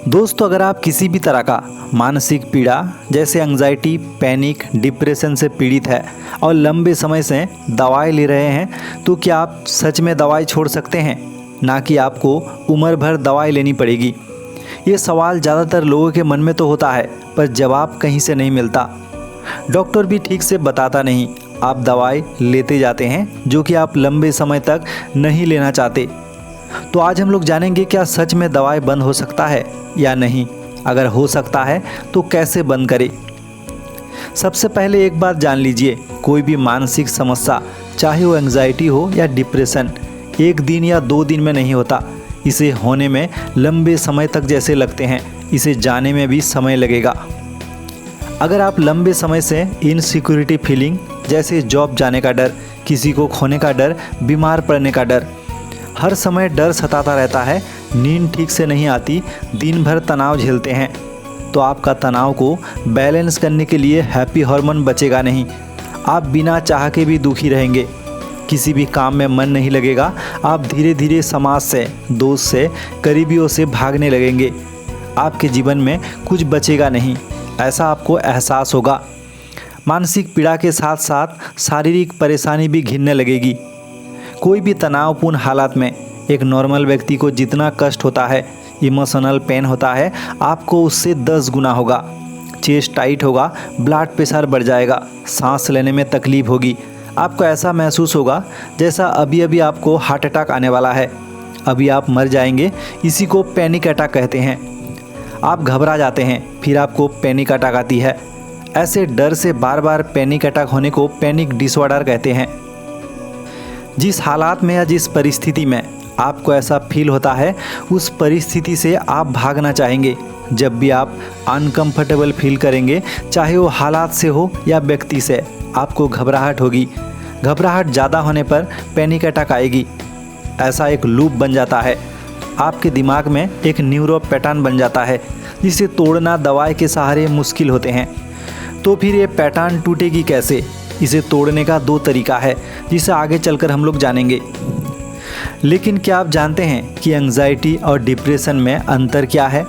दोस्तों, अगर आप किसी भी तरह का मानसिक पीड़ा जैसे एंग्जाइटी, पैनिक, डिप्रेशन से पीड़ित है और लंबे समय से दवाई ले रहे हैं, तो क्या आप सच में दवाई छोड़ सकते हैं, ना कि आपको उम्र भर दवाई लेनी पड़ेगी? ये सवाल ज़्यादातर लोगों के मन में तो होता है, पर जवाब कहीं से नहीं मिलता। डॉक्टर भी ठीक से बताता नहीं, आप दवाई लेते जाते हैं जो कि आप लंबे समय तक नहीं लेना चाहते। तो आज हम लोग जानेंगे, क्या सच में दवाई बंद हो सकता है या नहीं? अगर हो सकता है तो कैसे बंद करें? सबसे पहले एक बात जान लीजिए, कोई भी मानसिक समस्या, चाहे वो एंग्जाइटी हो या डिप्रेशन, एक दिन या 2 दिन में नहीं होता। इसे होने में लंबे समय तक जैसे लगते हैं, इसे जाने में भी समय लगेगा। अगर आप लंबे समय से इनसिक्योरिटी फीलिंग, जैसे जॉब जाने का डर, किसी को खोने का डर, बीमार पड़ने का डर, हर समय डर सताता रहता है, नींद ठीक से नहीं आती, दिन भर तनाव झेलते हैं, तो आपका तनाव को बैलेंस करने के लिए हैप्पी हार्मोन बचेगा नहीं। आप बिना चाह के भी दुखी रहेंगे, किसी भी काम में मन नहीं लगेगा, आप धीरे धीरे समाज से, दोस्त से, करीबियों से भागने लगेंगे। आपके जीवन में कुछ बचेगा नहीं, ऐसा आपको एहसास होगा। मानसिक पीड़ा के साथ साथ शारीरिक परेशानी भी घिरने लगेगी। कोई भी तनावपूर्ण हालात में एक नॉर्मल व्यक्ति को जितना कष्ट होता है, इमोशनल पेन होता है, आपको उससे 10 गुना होगा। चेस्ट टाइट होगा, ब्लड प्रेशर बढ़ जाएगा, सांस लेने में तकलीफ होगी। आपको ऐसा महसूस होगा जैसा अभी अभी आपको हार्ट अटैक आने वाला है, अभी आप मर जाएंगे। इसी को पैनिक अटैक कहते हैं। आप घबरा जाते हैं, फिर आपको पैनिक अटैक आती है। ऐसे डर से बार बार पैनिक अटैक होने को पैनिक डिसऑर्डर कहते हैं। जिस हालात में या जिस परिस्थिति में आपको ऐसा फील होता है, उस परिस्थिति से आप भागना चाहेंगे। जब भी आप अनकंफर्टेबल फील करेंगे, चाहे वो हालात से हो या व्यक्ति से, आपको घबराहट होगी। घबराहट ज़्यादा होने पर पैनिक अटैक आएगी। ऐसा एक लूप बन जाता है, आपके दिमाग में एक न्यूरो पैटर्न बन जाता है, जिसे तोड़ना दवाई के सहारे मुश्किल होते हैं। तो फिर ये पैटर्न टूटेगी कैसे? इसे तोड़ने का 2 तरीका है, जिसे आगे चलकर हम लोग जानेंगे। लेकिन क्या आप जानते हैं कि एंग्जाइटी और डिप्रेशन में अंतर क्या है?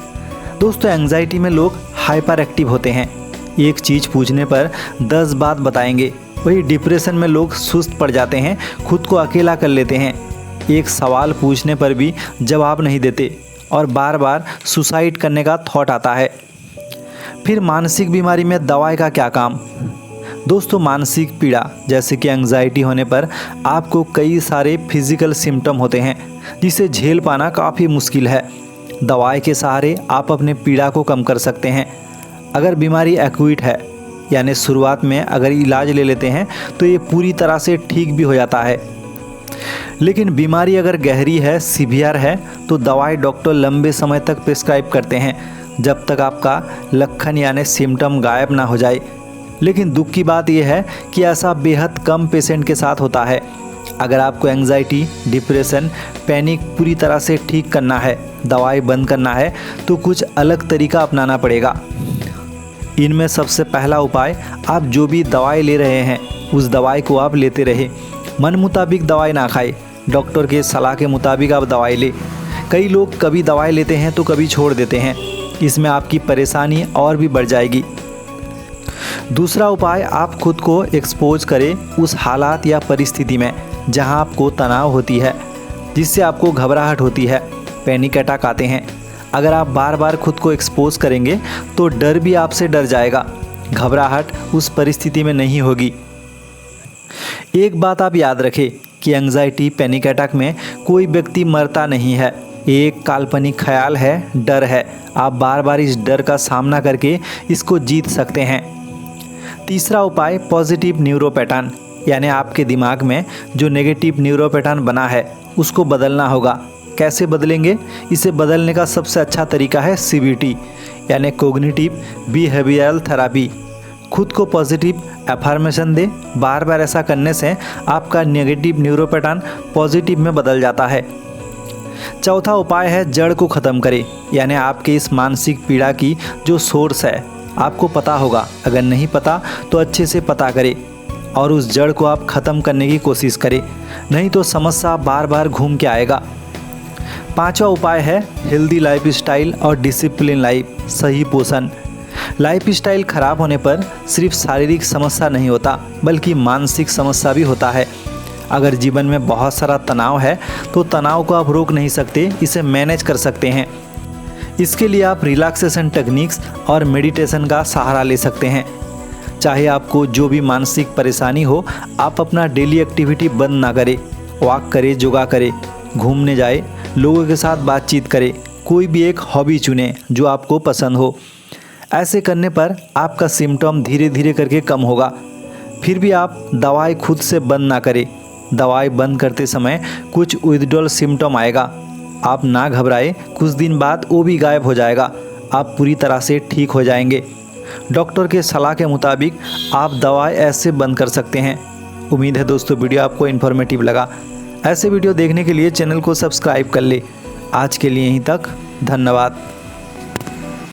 दोस्तों, एंग्जाइटी में लोग हाइपर एक्टिव होते हैं, एक चीज़ पूछने पर 10 बात बताएंगे। वही डिप्रेशन में लोग सुस्त पड़ जाते हैं, खुद को अकेला कर लेते हैं, एक सवाल पूछने पर भी जवाब नहीं देते और बार बार सुसाइड करने का थॉट आता है। फिर मानसिक बीमारी में दवाई का क्या काम? दोस्तों, मानसिक पीड़ा जैसे कि एंग्जाइटी होने पर आपको कई सारे फिजिकल सिम्टम होते हैं, जिसे झेल पाना काफ़ी मुश्किल है। दवाई के सहारे आप अपने पीड़ा को कम कर सकते हैं। अगर बीमारी एक्यूट है, यानी शुरुआत में अगर इलाज ले लेते हैं, तो ये पूरी तरह से ठीक भी हो जाता है। लेकिन बीमारी अगर गहरी है, सीवियर है, तो दवाई डॉक्टर लंबे समय तक प्रिस्क्राइब करते हैं, जब तक आपका लक्षण यानी सिम्टम गायब ना हो जाए। लेकिन दुख की बात यह है कि ऐसा बेहद कम पेशेंट के साथ होता है। अगर आपको एंग्जाइटी, डिप्रेशन, पैनिक पूरी तरह से ठीक करना है, दवाई बंद करना है, तो कुछ अलग तरीका अपनाना पड़ेगा। इनमें सबसे पहला उपाय, आप जो भी दवाई ले रहे हैं, उस दवाई को आप लेते रहे। मन मुताबिक दवाई ना खाए, डॉक्टर के सलाह के मुताबिक आप दवाई ले। कई लोग कभी दवाई लेते हैं तो कभी छोड़ देते हैं, इसमें आपकी परेशानी और भी बढ़ जाएगी। दूसरा उपाय, आप खुद को एक्सपोज करें उस हालात या परिस्थिति में जहां आपको तनाव होती है, जिससे आपको घबराहट होती है, पैनिक अटैक आते हैं। अगर आप बार बार खुद को एक्सपोज करेंगे तो डर भी आपसे डर जाएगा, घबराहट उस परिस्थिति में नहीं होगी। एक बात आप याद रखें कि एंग्जाइटी, पैनिक अटैक में कोई व्यक्ति मरता नहीं है, एक काल्पनिक ख्याल है, डर है। आप बार बार इस डर का सामना करके इसको जीत सकते हैं। तीसरा उपाय, पॉजिटिव न्यूरो पैटर्न, यानी आपके दिमाग में जो नेगेटिव न्यूरो पैटर्न बना है, उसको बदलना होगा। कैसे बदलेंगे? इसे बदलने का सबसे अच्छा तरीका है CBT, यानी कोग्निटिव बिहेवियरल थेरेपी। खुद को पॉजिटिव एफर्मेशन दे, बार बार ऐसा करने से आपका नेगेटिव न्यूरो पैटर्न पॉजिटिव में बदल जाता है। चौथा उपाय है, जड़ को ख़त्म करें, यानी आपके इस मानसिक पीड़ा की जो सोर्स है, आपको पता होगा। अगर नहीं पता तो अच्छे से पता करें और उस जड़ को आप ख़त्म करने की कोशिश करें, नहीं तो समस्या बार बार घूम के आएगा। पांचवा उपाय है हेल्दी लाइफस्टाइल और डिसिप्लिन लाइफ, सही पोषण। लाइफस्टाइल खराब होने पर सिर्फ शारीरिक समस्या नहीं होता बल्कि मानसिक समस्या भी होता है। अगर जीवन में बहुत सारा तनाव है तो तनाव को आप रोक नहीं सकते, इसे मैनेज कर सकते हैं। इसके लिए आप रिलैक्सेशन टेक्निक्स और मेडिटेशन का सहारा ले सकते हैं। चाहे आपको जो भी मानसिक परेशानी हो, आप अपना डेली एक्टिविटी बंद ना करें। वॉक करें, योगा करें, घूमने जाए, लोगों के साथ बातचीत करें, कोई भी एक हॉबी चुनें जो आपको पसंद हो। ऐसे करने पर आपका सिम्टम धीरे धीरे करके कम होगा। फिर भी आप दवाई खुद से बंद ना करें। दवाई बंद करते समय कुछ विथड्रॉल सिम्टम आएगा, आप ना घबराएं, कुछ दिन बाद वो भी गायब हो जाएगा। आप पूरी तरह से ठीक हो जाएंगे। डॉक्टर के सलाह के मुताबिक आप दवाई ऐसे बंद कर सकते हैं। उम्मीद है दोस्तों वीडियो आपको इन्फॉर्मेटिव लगा। ऐसे वीडियो देखने के लिए चैनल को सब्सक्राइब कर ले। आज के लिए यहीं तक, धन्यवाद।